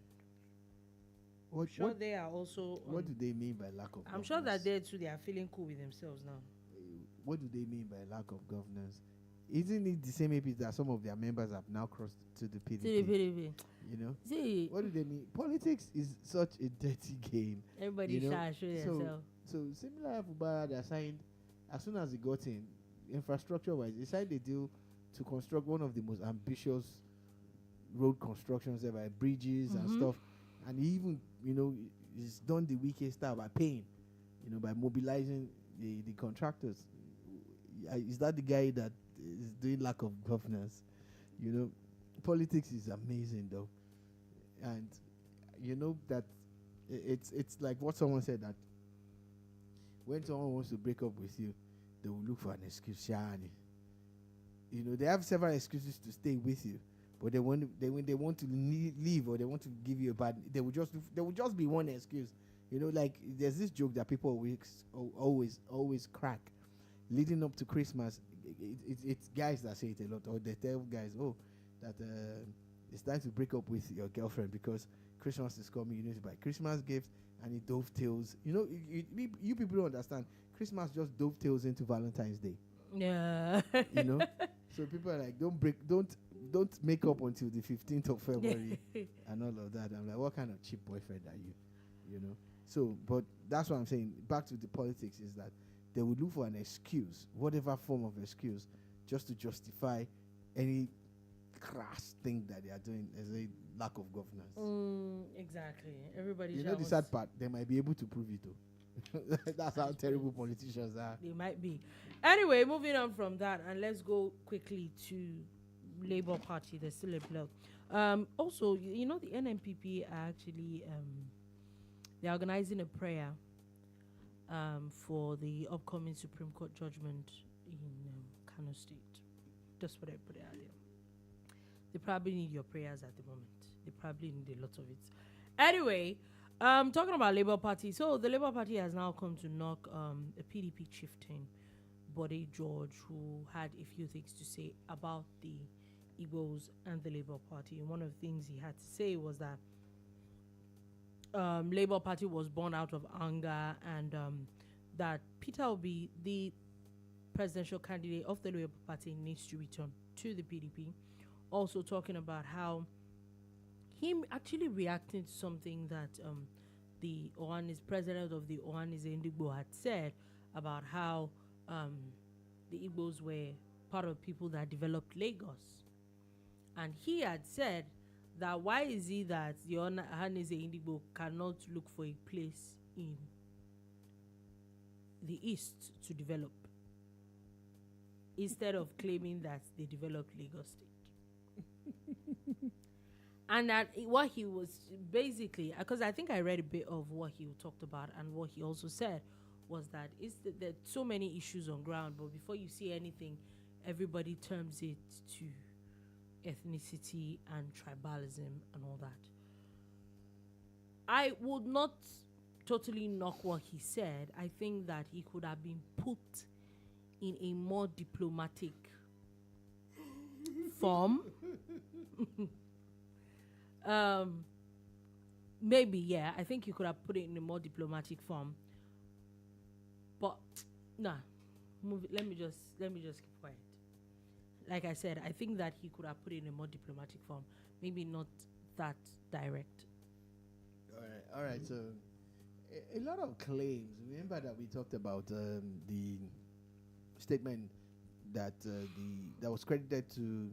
They are also. What do they mean by lack of? I'm sure that they too, they are feeling cool with themselves now. What do they mean by lack of governance? Isn't it the same APC that some of their members have now crossed to the PDP? You know, what do they mean? Politics is such a dirty game. Everybody you know? show themselves. So similar Fubara, they signed as soon as they got in, infrastructure-wise, they signed a deal to construct one of the most ambitious road constructions ever, bridges and stuff. And he even, you know, he's done the weakest style by paying, you know, by mobilizing the contractors. Is that the guy that is doing lack of governance? You know, politics is amazing though, and you know that it's like what someone said, that when someone wants to break up with you, they will look for an excuse. You know, they have several excuses to stay with you, but when they want to leave or they want to give you a bad, there will just be one excuse. You know, like there's this joke that people always crack leading up to Christmas. It's guys that say it a lot, or they tell guys, oh, that it's time to break up with your girlfriend because Christmas is coming. You need to buy Christmas gifts, and it dovetails. You know, you people don't understand. Christmas just dovetails into Valentine's Day. Yeah. You know, so people are like, don't make up until the 15th of February and all of that. I'm like, what kind of cheap boyfriend are you? You know. So, but that's what I'm saying. Back to the politics is that they would look for an excuse, whatever form of excuse, just to justify any crass thing that they are doing as a lack of governance. Exactly. Everybody. You know the sad part, they might be able to prove it though. That's how terrible politicians are. They might be. Anyway, moving on from that, and let's go quickly to Labour Party. There's still a blog. Also, you know, the NMPP are actually they're organizing a prayer for the upcoming Supreme Court judgment in Kano State. Just what I put it out there. They probably need your prayers at the moment. They probably need a lot of it. Anyway, talking about Labour Party. So the Labour Party has now come to knock a PDP chieftain, Bode George, who had a few things to say about the Igbos and the Labour Party. And one of the things he had to say was that Labour Party was born out of anger, and that Peter Obi, the presidential candidate of the Labour Party, needs to return to the PDP. Also talking about how him actually reacting to something that the president of the Ohanaeze and Bode had said about how the Igbos were part of people that developed Lagos. And he had said that why is it that the Ohanaeze and Bode cannot look for a place in the east to develop, instead of claiming that they developed Lagos State. And that what he was basically, because I think I read a bit of what he talked about, and what he also said was that there are so many issues on ground, but before you see anything, everybody terms it to ethnicity and tribalism and all that. I would not totally knock what he said. I think that he could have been put in a more diplomatic form. Maybe, yeah. I think you could have put it in a more diplomatic form. But nah, let me just keep quiet. like I said, I think that he could have put it in a more diplomatic form, maybe not that direct. All right. So, a lot of claims. Remember that we talked about the statement that that was credited to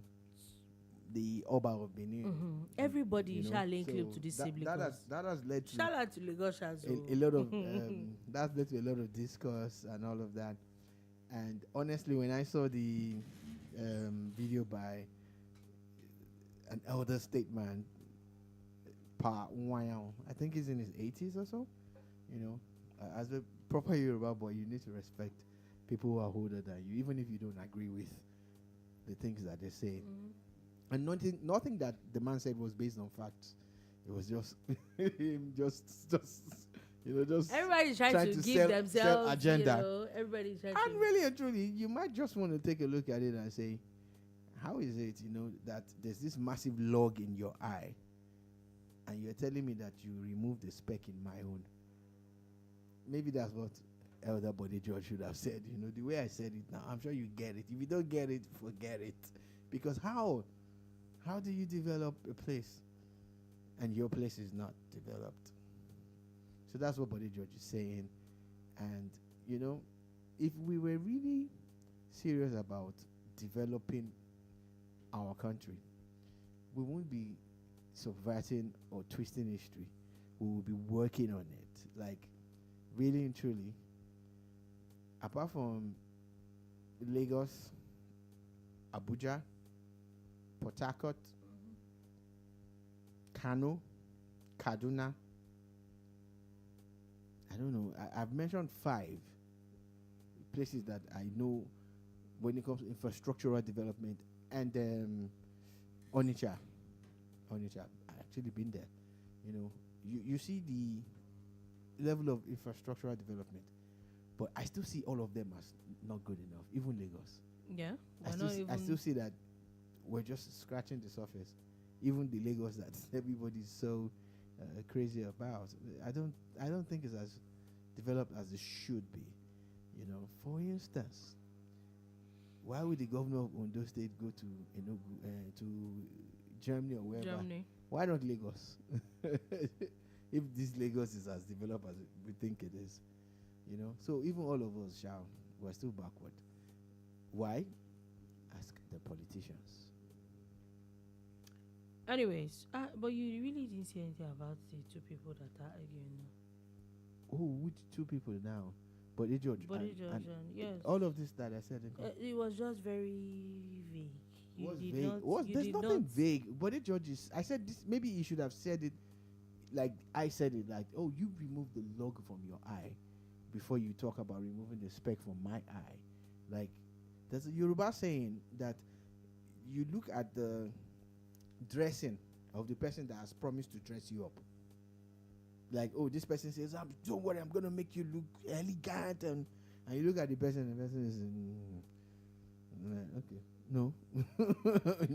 the Oba of Benin. Everybody shall lay so claim to this same Lagos. that has led to Shout out to Lagos a lot of that's led to a lot of discourse and all of that. And honestly, when I saw the video by an elder statesman, Pa Nwanyao, I think he's in his 80s or so, as a proper Yoruba boy, you need to respect people who are older than you, even if you don't agree with the things that they say. And nothing that the man said was based on facts. It was just him, just everybody's trying to give themselves sell agenda. Everybody's trying and really and truly, you might just want to take a look at it and say, how is it, that there's this massive log in your eye, and you're telling me that you remove the speck in my own? Maybe that's what Elder Bode George should have said. The way I said it now, I'm sure you get it. If you don't get it, forget it. Because how do you develop a place and your place is not developed? So that's what Bode George is saying. And, if we were really serious about developing our country, we won't be subverting or twisting history. We will be working on it. Like, really and truly, apart from Lagos, Abuja, Port Harcourt, Kano, Kaduna, I don't know. I've mentioned 5 places that I know when it comes to infrastructural development, and Onitsha. I've actually been there. You see the level of infrastructural development, but I still see all of them as not good enough. Even Lagos. Yeah, I still see that we're just scratching the surface. Even the Lagos that everybody's so crazy about, I don't think it's as developed as it should be. For instance, why would the governor of Ondo State go to to Germany or wherever? Germany. Why not Lagos? If this Lagos is as developed as we think it is, So even all of us, we're still backward. Why? Ask the politicians. Anyways, but you really didn't say anything about the 2 people that are arguing now. Oh, which 2 people now? Bode George. And yes. All of this that I said. It was just very vague. There's nothing vague. Bode George is. I said this. Maybe he should have said it like I said it. Like, oh, you remove the log from your eye before you talk about removing the speck from my eye. Like, there's a Yoruba saying that you look at the dressing of the person that has promised to dress you up. Like, oh, this person says, don't worry, I'm going to make you look elegant. And you look at the person, and the person is, okay,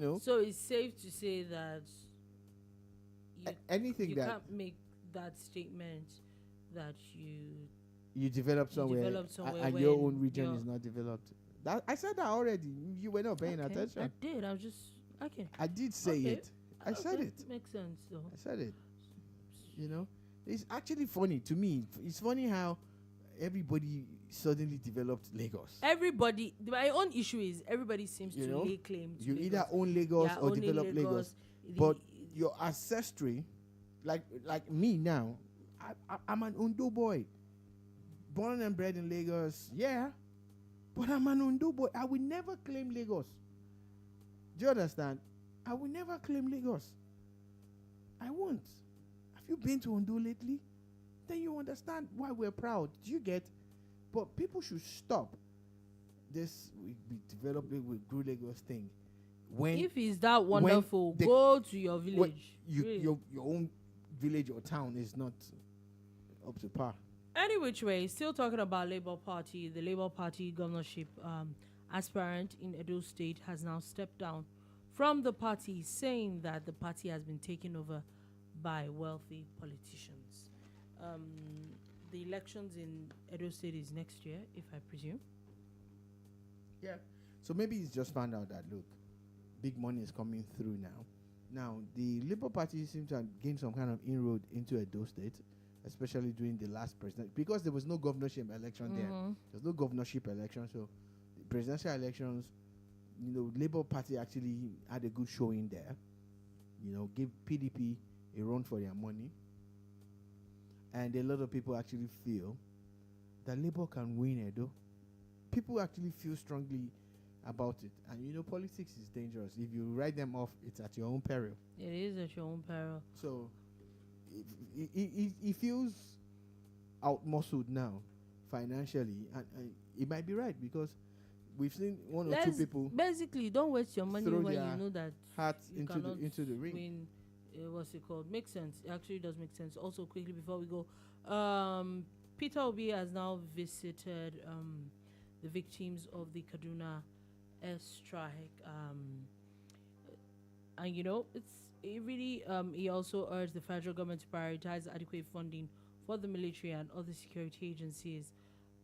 no. So it's safe to say that anything that can't make that statement that you develop somewhere, and your own region is not developed. I said that already. You were not paying attention. I did. I was just okay. I did say it. I said it. Makes sense, though. I said it. It's actually funny to me. It's funny how everybody suddenly developed Lagos. Everybody. My own issue is everybody seems to lay claim to you Lagos. either own Lagos or develop Lagos. But your ancestry, like me now, I'm an Ondo boy, born and bred in Lagos. Yeah, but I'm an Ondo boy. I will never claim Lagos. Do you understand? I will never claim Lagos. I won't. Have you been to Ondo lately? Then you understand why we're proud. Do you get? But people should stop this we developing with Grew Lagos thing. When if it's that wonderful, go to your village. Your own village or town is not up to par. Any which way, still talking about Labour Party. The Labour Party governorship aspirant in Edo State has now stepped down from the party, saying that the party has been taken over by wealthy politicians. The elections in Edo State is next year, if I presume. Yeah. So maybe he's just found out that look, big money is coming through now. Now the Labour Party seems to have gained some kind of inroad into Edo State, especially during the last president, because there was no governorship election there. There's no governorship election, so the presidential elections, Labour Party actually had a good showing there. Give PDP a run for their money, and a lot of people actually feel that Labour can win Edo. People actually feel strongly about it, and politics is dangerous. If you write them off, it's at your own peril. It is at your own peril. So he feels out-muscled now financially, and it might be right, because we've seen one or two people basically don't waste your money when you know that heart you into the ring. Win, what's it called? Makes sense. It actually does make sense. Also, quickly before we go, Peter Obi has now visited the victims of the Kaduna airstrike, and it really he also urged the federal government to prioritize adequate funding for the military and other security agencies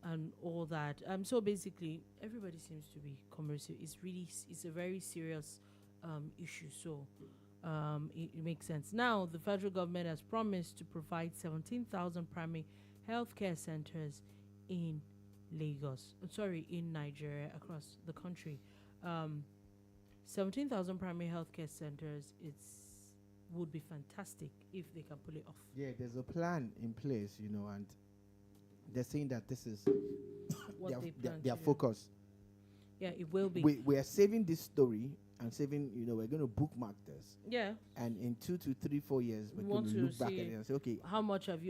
and all that. So basically everybody seems to be commercial. It's a very serious issue, so it makes sense. Now the federal government has promised to provide 17,000 primary healthcare centers in in Nigeria, across the country. 17,000 primary healthcare centers, would be fantastic if they can pull it off. Yeah, there's a plan in place, and they're saying that this is their focus. Yeah, it will be. We are saving this story and saving, we're going to bookmark this. Yeah. And in 2 to 3, 4 years, we're going to look back at it and say, okay, how much of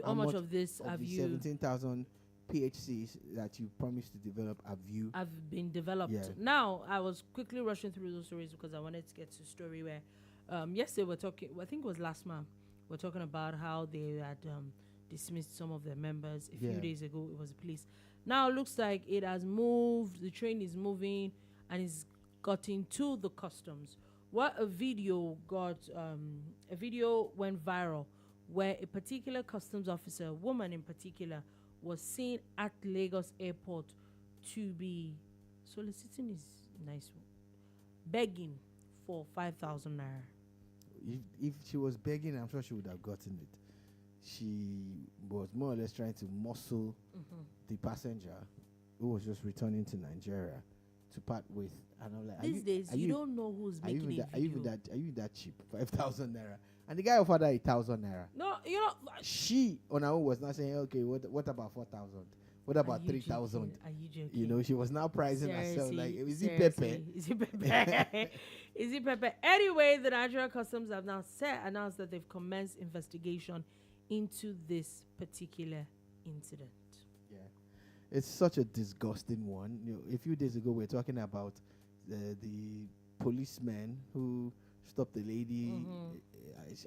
this have you 17,000 PHCs that you promised to develop have been developed. Yeah. Now, I was quickly rushing through those stories because I wanted to get to a story where yesterday we're talking, I think it was last month, we're talking about how they had dismissed some of their members. A few days ago, it was the police. Now it looks like it has moved, the train is moving and it's gotten to the customs. A video went viral where a particular customs officer, a woman in particular, was seen at Lagos airport to be soliciting is nice, begging for 5,000 naira. If she was begging, I'm sure she would have gotten it. She was more or less trying to muscle the passenger who was just returning to Nigeria to part with. And I'm like, these days, you don't know who's making it. Are you that cheap? 5,000 naira. And the guy offered her 1,000 naira. No, she on her own was not saying, okay, what about 4,000? What about 3,000? Are you joking? She was now pricing herself like, is it Pepe? Is it Pepe? Is it Pepe? Anyway, the Nigerian Customs have now announced that they've commenced investigation into this particular incident. Yeah, it's such a disgusting one. A few days ago, we were talking about the policeman who stopped the lady.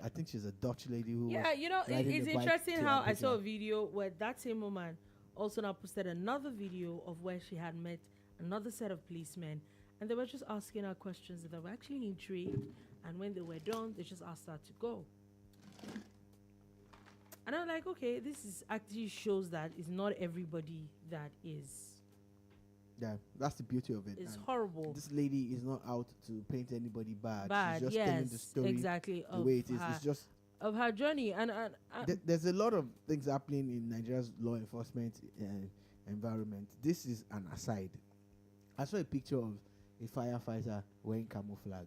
I think she's a Dutch lady who. Yeah, it's interesting how I saw a video where that same woman also now posted another video of where she had met another set of policemen, and they were just asking her questions that were actually intrigued. And when they were done, they just asked her to go. And I'm like, okay, this is actually shows that it's not everybody that is. Yeah, that's the beauty of it. It's and horrible. This lady is not out to paint anybody bad. She's just telling the story exactly the way it is. It's just of her journey. And there's a lot of things happening in Nigeria's law enforcement environment. This is an aside. I saw a picture of a firefighter wearing camouflage.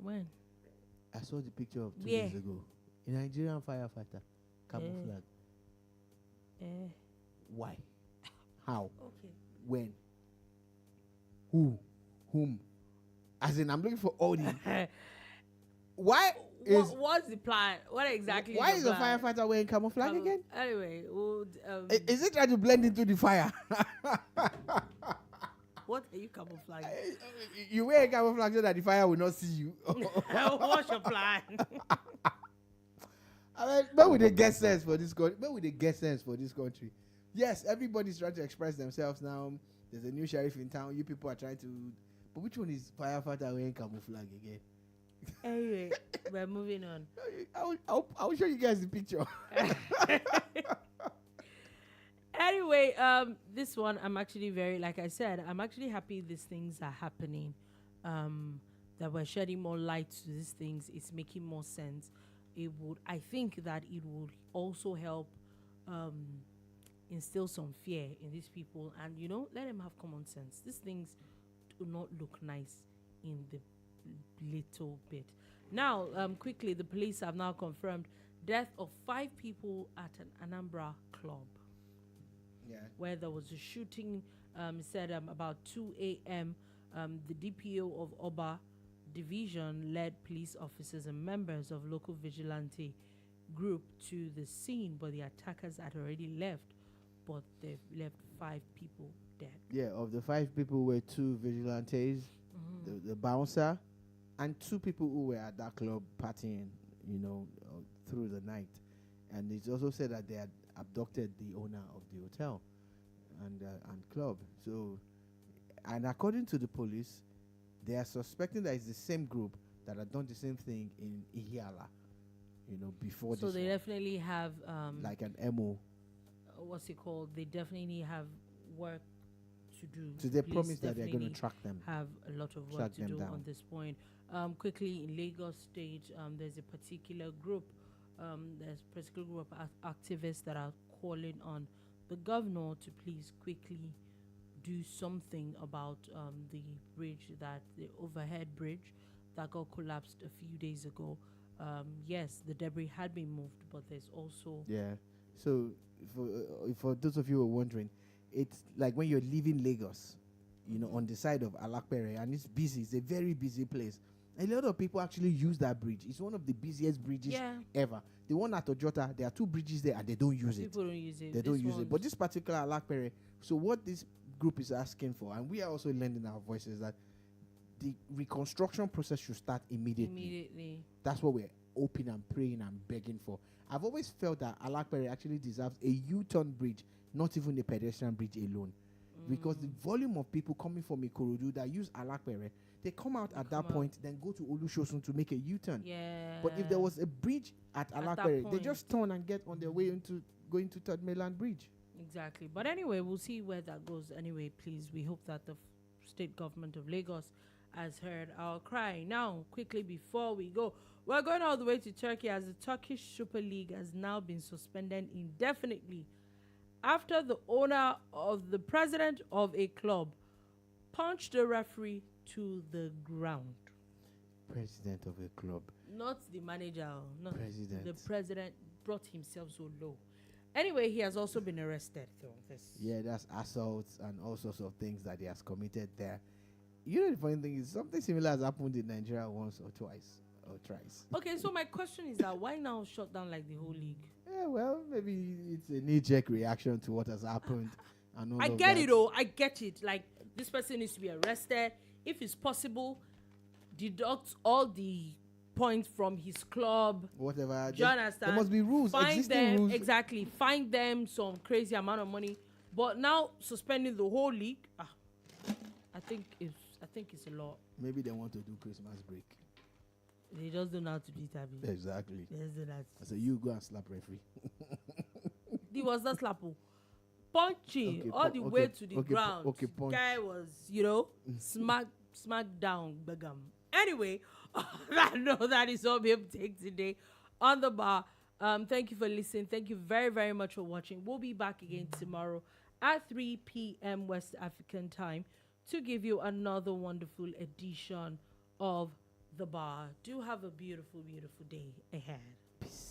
When? I saw the picture of 2 days ago. A Nigerian firefighter, camouflage. Why? How? Okay. When? Who? Whom? As in, I'm looking for all the. Why? What's the plan? What exactly? Why is a firefighter wearing camouflage again? Anyway, is it trying to blend into the fire? What are you camouflaging? You wear a camouflage so that the fire will not see you. What's your plan? I mean, where would they get sense for this country? Where would they get sense for this country? Yes, everybody's trying to express themselves now. There's a new sheriff in town. You people are trying to. But which one is firefighter wearing camouflage again? Anyway, we're moving on. I'll show you guys the picture. Anyway, this one I'm actually very, like I said, I'm actually happy these things are happening. That we're shedding more light to these things. It's making more sense. I think that it would also help instill some fear in these people, and let them have common sense. These things do not look nice in the little bit. Now, quickly, the police have now confirmed death of 5 people at an Anambra club. Yeah. Where there was a shooting. Said about 2 a.m. The DPO of Oba Division led police officers and members of local vigilante group to the scene, but the attackers had already left. But they've left 5 people dead. Yeah, of the 5 people were 2 vigilantes, the bouncer, and 2 people who were at that club partying, through the night. And it's also said that they had abducted the owner of the hotel and club. So, and according to the police, they are suspecting that it's the same group that had done the same thing in Ihiala, before this. So they definitely have like an MO. What's it called? They definitely have work to do. So they promise that they're going to track them. Have a lot of work to do on this point. Quickly, in Lagos State, there's a particular group. There's a particular group of activists that are calling on the governor to please quickly do something about the overhead bridge that got collapsed a few days ago. Yes, the debris had been moved, but there's also... Yeah. So for those of you who are wondering, it's like when you're leaving Lagos, on the side of Alakpere, and it's busy. It's a very busy place. A lot of people actually use that bridge. It's one of the busiest bridges ever. The one at Ojota, there are 2 bridges there and they don't use it. People don't use it. They don't use it. But this particular Alakpere, so what this group is asking for, and we are also lending our voices, that the reconstruction process should start immediately. That's what we're hoping and praying and begging for. I've always felt that Alakpere actually deserves a U-turn bridge, not even a pedestrian bridge alone. Because the volume of people coming from Ikorodu that use Alakpere, they come out at that point, then go to Olusosun to make a U-turn. Yeah. But if there was a bridge at Alakpere, they just turn and get on their way into going to Third Mainland Bridge. Exactly. But anyway, we'll see where that goes. Anyway, please, we hope that the state government of Lagos has heard our cry. Now, quickly before we go, we're going all the way to Turkey, as the Turkish Super League has now been suspended indefinitely after the owner of the president of a club punched the referee to the ground. President of a club. Not the manager. Not president. The president brought himself so low. Anyway, he has also been arrested. Yeah, that's assaults and all sorts of things that he has committed there. The funny thing is, something similar has happened in Nigeria once or twice or thrice. Okay, so my question is that why now shut down like the whole league? Yeah, well, maybe it's a knee-jerk reaction to what has happened. And all I of get that. it, though. I get it. Like, this person needs to be arrested. If it's possible, deduct all the points from his club. Whatever. Do you understand? There must be rules. Existing rules. Exactly. Find them some crazy amount of money. But now suspending the whole league, I think it's a lot. Maybe they want to do Christmas break. They just don't know how to do it, Abby. Exactly. They just don't know how to. I said, you go and slap referee. He was not slapple. Punching all the way to the ground. Punch. Guy was, smack down, begum. Anyway, that is all we have to take today on the bar. Thank you for listening. Thank you very, very much for watching. We'll be back again tomorrow at 3 p.m. West African time to give you another wonderful edition of the bar. Do have a beautiful, beautiful day ahead. Peace.